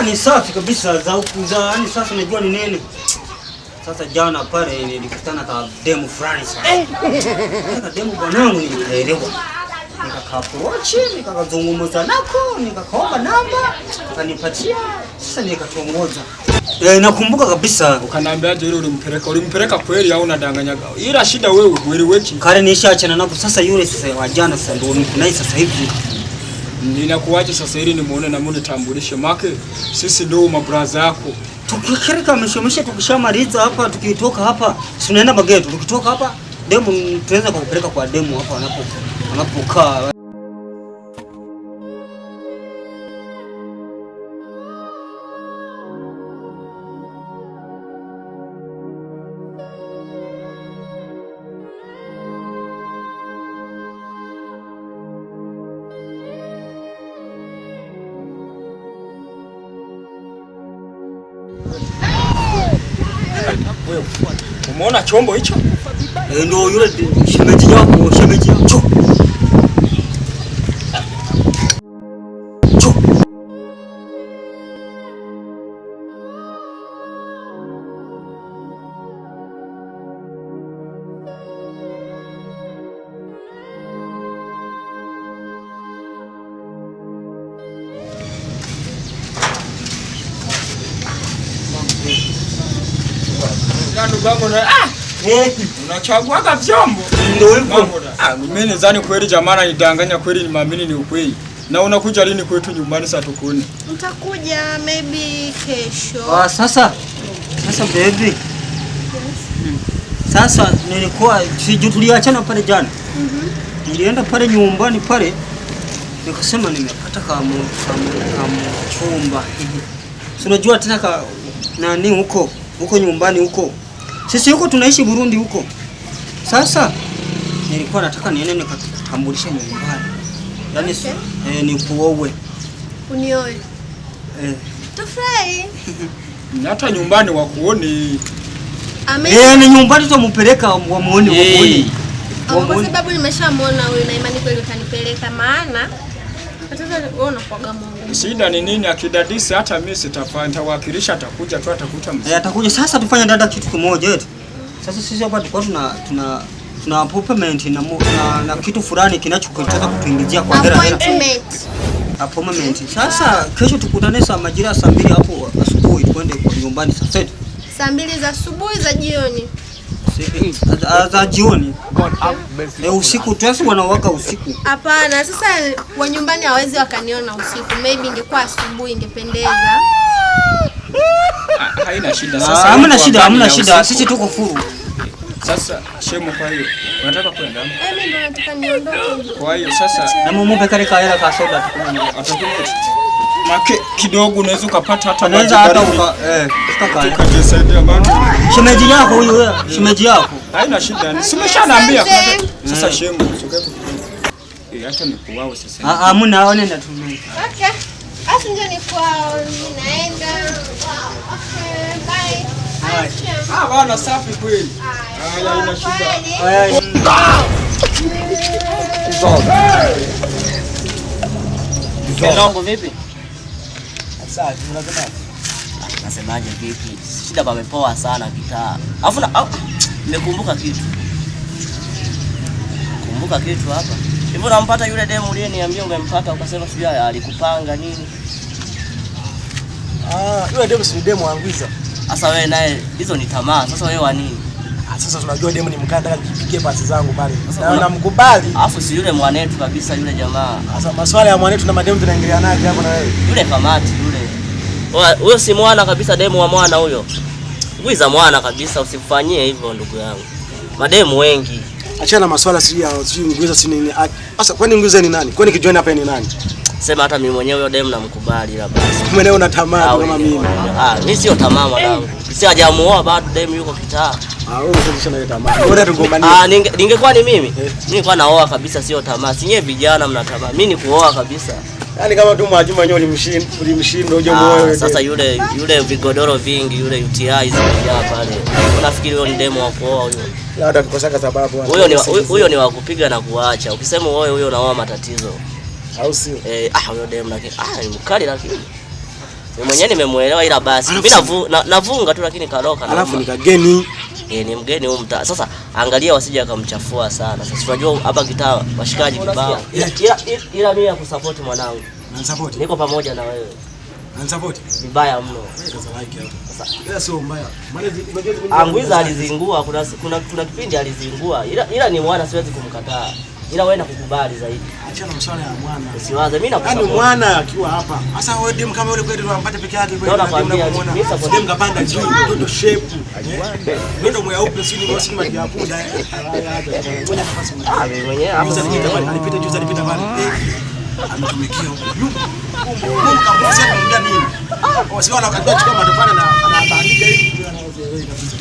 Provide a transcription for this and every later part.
ni safi kabisa za yani sasa unajua ni nini? Sasa jana pale nilikutana na demu fulani sana. Sasa demu bwanangu nilielewa. Nikakaapproach, nikakazungumza nako, nikakaomba namba, akanipatia, sasa nikatongoza. Nakumbuka kabisa. Ukaniambiaje ile ulimpeleka kweli au unadanganyaga? Ila shida wewe weki. Kale nishaachana nako sasa yule sasa wa jana sasa ndio nikunai sasa hivi. Ninakuaje sasa ili nimuone na muone tambulishe make sisi ndio mabraza yako. Tukikirika mshomesha tukishamaliza hapa tukitoka hapa tunaenda Mageto. Tukitoka hapa demu tunaweza kukupeleka kwa demu hapa wanapokaa. Umeona chombo hicho? Ndio yule shemeji yako, shemeji yako. Unachaguaga vyombo. Ndio hivyo. Mimi nadhani kweli jamaa nidanganya kweli ni maamini ni ukweli. Na unakuja lini kwetu nyumbani sasa tukone? Nitakuja maybe kesho. Sasa baby. Yes. Sasa nilikuwa tuliachana pale jana. Nilienda pale nyumbani pale. Nikasema nimepata kama chumba. Si unajua tena nani huko nyumbani huko. Sisi huko tunaishi Burundi huko. Sasa nilikuwa nataka niende nikakutambulisha nyumbani. Yaani ni kuowe. Unioe. Tufurahi. Hata nyumbani wakuone. Ni nyumbani tumpeleka wamuone wakuone. Kwa sababu nimeshamuona huyu na imani kweli utanipeleka maana sasa wewe unakuaga Mungu. Shida ni nini akidadisi hata mimi nitawakilisha atakuja tu atakuta mzee. Atakuja sasa tufanye dada kitu kimoja eti. Sasa sisi hapa tulikuwa tuna appointment na kitu fulani kinachotaka kutuingizia kwa hela. Appointment. Sasa kesho tukutane saa majira saa 2 hapo asubuhi twende kwa nyumbani sasa. Saa 2 za asubuhi za jioni. Za jioni. Usiku tu wanawaka usiku. Hapana, sasa wa nyumbani hawezi wakaniona usiku. Maybe ingekuwa asubuhi ingependeza. Haina shida sasa. Hamna shida. Sisi tuko furu. Sasa shemu kwa hiyo. Unataka kwenda? Mimi ndo nataka niondoke. Kwa hiyo sasa na muombe kale kaela ka soda tukunywe. Atakunywa. Make kidogo unaweza ukapata hata unaweza hata tukajisaidia bado. Shemeji yako huyo wewe, shemeji yako. Haina shida. Simeshaniambia sasa shemu usogee. Hata nikuwao sasa. Hamna nenda tu. Okay. Basi ndio ni kwao ninaenda. Okay, bye. Bana safi kweli. Haina shida. Kelongo vipi? Sasa tunasema. Nasemaje vipi? Shida pamepoa sana kitaa. Alafu nimekumbuka kitu. Kumbuka kitu hapa. Hivyo unampata yule demu uliyeniambia ungempata ukasema sijui alikupanga nini? Yule demu si demu angwiza. Sasa wewe naye hizo ni tamaa. Sasa wewe wa nini? Sasa tunajua demu ni mkanda nipigie pasi zangu pale. Na namkubali. Alafu si yule mwanetu kabisa yule jamaa. Sasa maswala ya mwanetu na mademu tunaingilia naye hapo na wewe. Yule kamati yule. Huyo si mwana kabisa demu wa mwana huyo. Ngwiza mwana kabisa usifanyie hivyo ndugu yangu. Mademu wengi. Achana maswala sijui ngwiza si nini. Sasa kwani ngwiza ni nani? Kwani kijoini hapa ni nani? Sema hata mimi mwenyewe huyo demu namkubali la basi. Mwenyewe una tamaa kama mimi. Mimi sio tamaa mwanangu. Si hajamuoa bado demu yuko kitaa. Wewe unasema na tamaa. Bora tungombania. Ningekuwa ni mimi. Mimi nilikuwa naoa kabisa sio tamaa. Si nyewe vijana mna tamaa. Mimi ni kuoa kabisa. Yaani kama tu Mwajuma wenyewe ulimshinda uje muoe. Sasa yule vigodoro vingi yule UTI zimejaa pale. Unafikiri huyo ni demu wa kuoa huyo? Labda tukosaka sababu. Huyo ni wa kupiga na kuacha. Ukisema wewe huyo unaoa matatizo. Au sio? Huyo demu lakini ni mkali lakini. Mimi mwenyewe nimemuelewa ila basi. Mimi navunga tu lakini karoka. Alafu nikageni. Ni mgeni huyu mtaa. Sasa angalia wasije akamchafua sana. Sasa unajua hapa kitaa washikaji kibao. Ila mimi nakusupport mwanangu. Unanisupport? Niko pamoja na wewe. Unanisupport? Vibaya mno. Sasa ila sio mbaya. Angwiza alizingua, kuna kipindi alizingua. Ila ni mwana siwezi kumkataa. Ila wewe nakukubali zaidi. Achana masuala ya mwana. Usiwaze mimi nakusupport. Yaani mwana akiwa hapa. Sasa wewe dem kama yule kwetu unampata peke yake kweli. Nakwambia mimi support dem kapanda juu ndio shape. Ndio mweupe si ni mosi kama kiapunda. Mimi mwenyewe hapo alipita juzi alipita pale. Ametumikia huko. Mungu kamsema muda nini? Kwa sababu anakajua chukua matofali na anaandika hivi ndio anazoea kabisa.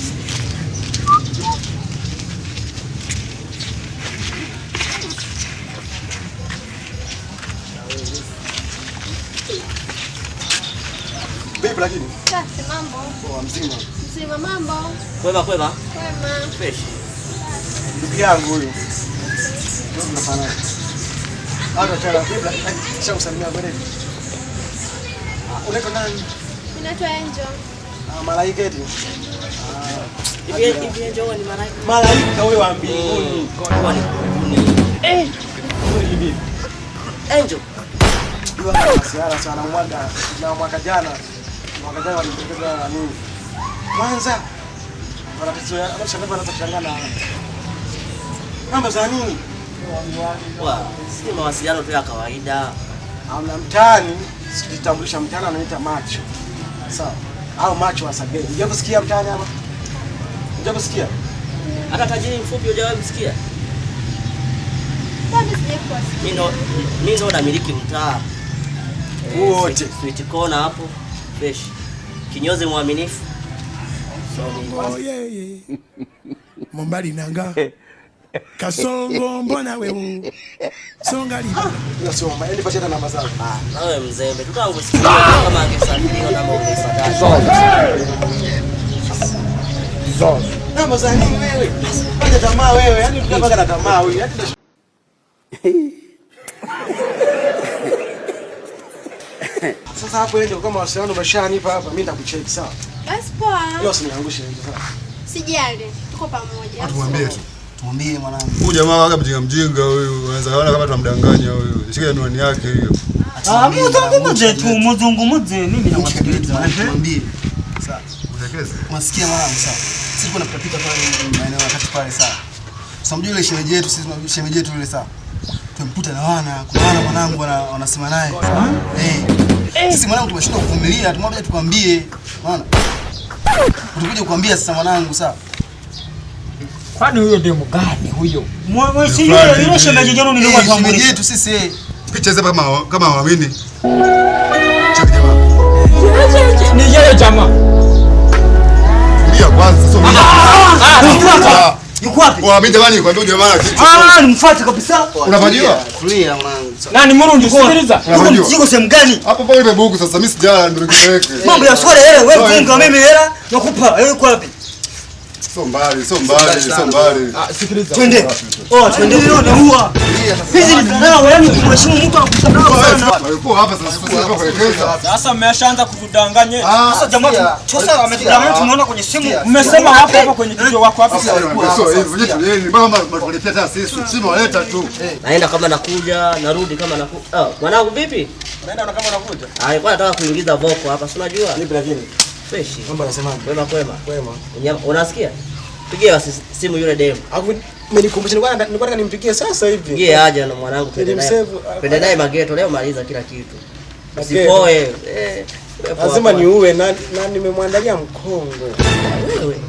Vipi lakini? Sasa mambo. Poa mzima. Mzima mambo. Kwema. Kwema. Fresh. Ndugu yangu huyu. Ndio tunafanya. Hata tena Biblia kisha usamia bwana. Unaitwa nani? Ninaitwa Angel. Malaika eti. Hivi Angel ni malaika. Malaika huyo wa mbinguni. Kwa Hivi. Angel. Ndio siara sana mwaka jana walipeleka nini? Kwanza wanatizoea wanashangaa kushangaa na mambo za nini? Si mawasiliano tu ya kawaida. Amna mtani, sijitambulisha mtani anaita macho. Sawa. Au macho wa Sabeni. Unajua kusikia mtani hapa? Unajua kusikia? Hata tajiri mfupi hujawahi kusikia? Bado sijakuwa. Mimi ndo namiliki mtaa. Wote. Sweet corner hapo. Fresh. Kinyozi mwaminifu. Oh yeah. Mombali nanga. Kasongo mbona wewe? Songa liba. Hiyo sio mbaya. Nipatie hata namba zako. Na wewe mzembe. Tutangusikia kama angesafiriwa na mambo yafuatayo. Zozo. Namba za nini wewe? Pata tamaa wewe. Yaani tukapaka na tamaa wewe. Yaani sasa hapo ndio kama wasiano umeshanipa hapa mimi nitakucheck sawa. Basi poa. Leo usiniangushe hizo sawa. Sijali. Tuko pamoja. Tumwambie tu. Tumwambie mwanangu. Huyu jamaa waga mjinga huyu. Unaweza kuona kama tunamdanganya huyu. Shika anwani yake hiyo. Mzungumze mimi na wasikiliza. Tumwambie. Sawa. Utekeze. Unasikia mwanangu sawa. Sisi kuna tutapita pale maeneo wakati pale sawa. Samjui ile shemeji yetu sisi shemeji yetu ile sawa. Tumkuta na kuna wana mwanangu wanasema naye. Sisi mwanangu tumeshindwa kuvumilia, tumwambie tukwambie. Unaona? Utakuja kukwambia sasa mwanangu sawa. Kwani huyo demo gani huyo? Mwe si yule shemeji jana nilikuwa tuambia. Shemeji yetu sisi Picha zapa kama waamini. Cheki jamaa. Ni yeye jamaa. Ndio kwanza sio mimi. Yuko wapi? Waamini jamani kwa ndio jamaa kitu. Nimfuate kabisa. Unafanywa? Tulia mwanangu. Nani Murundi sikiliza? Yuko sehemu gani? Hapo pale imebuku sasa mimi sijala ndio nikiweke. Mambo ya swala hela wewe funga mimi hela nakupa. Yuko wapi? Sio mbali. Sikiliza. Twende. Twende leo na huwa. Hizi ni nao yani kumheshimu mtu anakushukuru sana. Walikuwa hapa sasa sisi kuelekeza. Sasa mmeshaanza kutudanganya. Sasa jamaa sasa ametudanganya tumeona kwenye simu. Mmesema hapa kwenye kitu wako hapa. Sio hivi vitu mama matuletea hata sisi sisi waleta tu. Naenda kama nakuja, narudi kama nakuja. Mwanangu vipi? Naenda kama unakuja. Alikuwa anataka kuingiza voko hapa, si unajua? Nipi lakini. Fresh. Mambo anasemaje? Kwema. Unasikia? Pigia simu yule demo. Umenikumbusha nilikuwa nataka nimpigie sasa hivi. Pigie aje na mwanangu twende naye mageto leo, maliza kila kitu. Usipoe. Lazima niuwe na nimemwandalia mkongo. Wewe.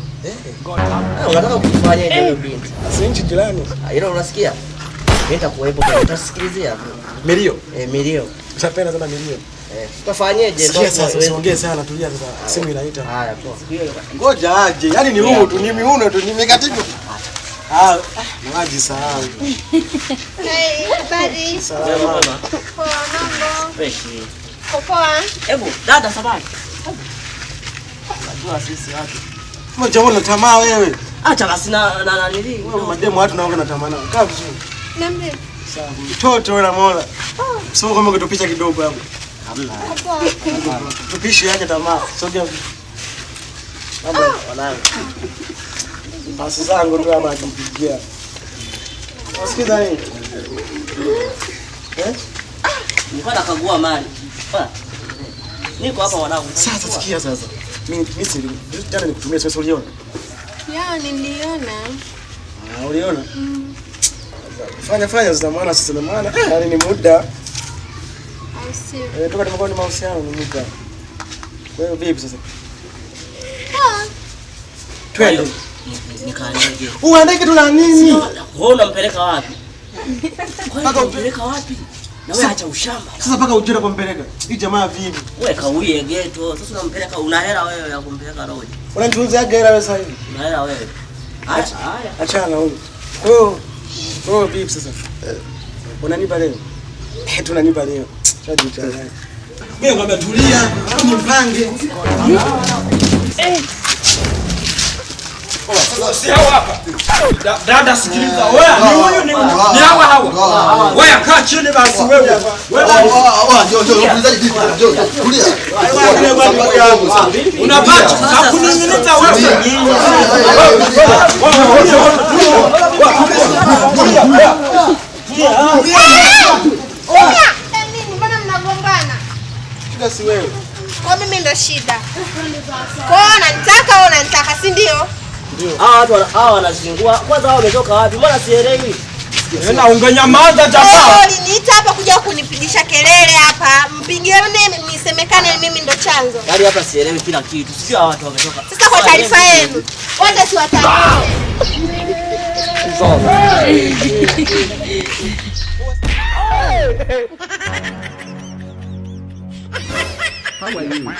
Unataka kufanya hiyo binti. Si nchi jirani. Hilo unasikia? Mimi nitakuwepo kwa utasikilizia hapo. Milio. Milio. Utapenda sana milio. Tutafanyaje ndio sasa usiongee sana, tulia sasa. Simu inaita. Haya poa. Ngoja aje. Yaani ni huo tu, ni miuno tu, ni mekatibu. Maji sahau. Hey, buddy. Salama. Poa mambo. Fresh. Poa. Hebu dada sabani. Najua sisi watu. Mbona jamaa tamaa wewe? Acha basi na nili. Wewe mademu watu naona na tamaa nao. Kaa vizuri. Niambie. Sawa. Mtoto wewe na Mola. Sio kama kutopisha kidogo hapo. Tupishi aje tamaa. Sogea. Mambo wanangu. Basi zangu ndio hapa nikipigia. Wasikiza nini? Nilikuwa nakagua mali. Niko hapa wanangu. Sasa sikia sasa. Mimi jana nikutumia sasa uliona? Ya, niliona. Uliona? Fanya sasa maana sasa maana yani ni muda. Au sio? Toka tumekuwa ni mahusiano ni muda. Kwa hiyo vipi sasa? Twende. Nikaandike. Uandike tuna nini? Wewe unampeleka wapi? Paka umpeleka wapi? Na wewe acha ushamba. Sasa paka ujira kumpeleka. Hii jamaa vipi? Wewe kaulie geto. Sasa unampeleka una hela wewe ya kumpeleka roho. Unanitunzia hela wewe sasa hivi? Una hela wewe. Acha haya. Achana huyo. Oh, vipi sasa? Unanipa leo? Tunanipa leo. Chaji chaji. Wewe ngombe tulia, mpange. Sasa si hawa hapa. Dada sikiliza. Wewe ni huyu ni hawa. Wewe kaa chini basi wewe. Njoo. Tulia. Unapata hakuning'iniza wewe. Mbona mnagombana? Shida si wewe. Kwa mimi ndo shida. Kwa unanitaka au unanitaka, si ndio? Hawa wanazingua. Kwanza hao wametoka wapi? Mbona sielewi? Na ungenyamaza jamaa. Uliniita hapa kuja kunipigisha kelele hapa. Mpigiane nisemekane mimi ndo chanzo. Yaani hapa sielewi kila kitu. Sijui hawa watu wametoka. Sasa kwa taarifa yenu, wote si watatu. How are you?